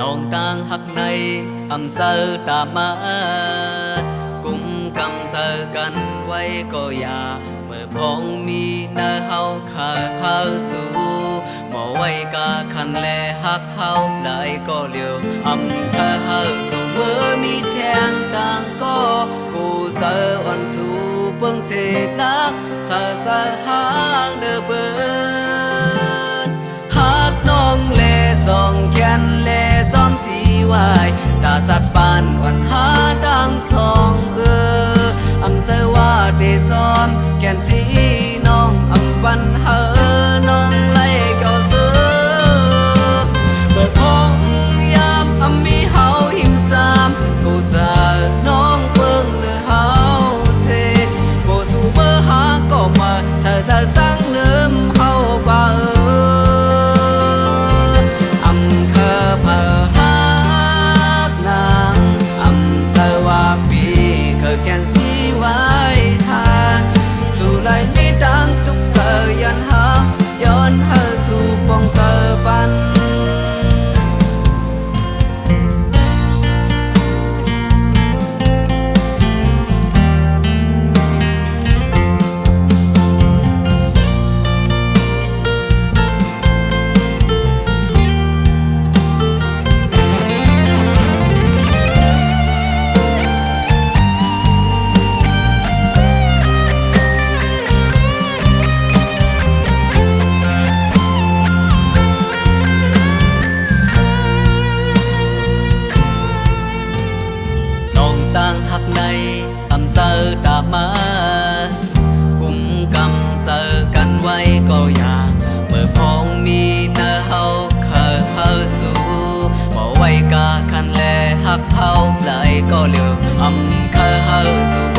น้องต่างหักในอำเสอตามมากุมกำเสอกันไว้ก็อย่าเมื่อพองมีเนื้อเฮาขาเฮาสู่หมอไว้กาคันแลหักเฮาไหลก็เลียวอำเภอเฮาสู่เมื่อมีแทงต่างก็กูเสออ่อนสู่เปิ้งเสกนักเสอเสอหางเนื้อเปิ้นหักน้องแลสองแขนแลซ้อมสีวายตาสัตว์ปานวันหาดังสองอำเสอว่าได้ซ้อมแขนสีน้องอำวันเฮอน้องไล่เก่าเสือเปิดพงยามอำมีเฮาหิมสามกูสาน้องเบิ่งเนื้อเฮาเซโบสู่เบอร์หาก็มาสะสะสังเนื้อเฮากว่าอำเคอเพอหักนางอำเสอว่าปีเคอแกนสีไว้ทาสู่ไหลนี้ดังทุกเสอยันหาย้อนเฮอสู่ปองเสอปันต่างหักในอำเสอตามมากุมกำเสอกันไว้ก็อย่าเมื่อพองมีเนื้อเฮาขาเฮาสู่บ่ไว้กาคันแลหักเฮาไหลก็เหลืออำเคอเฮาสู่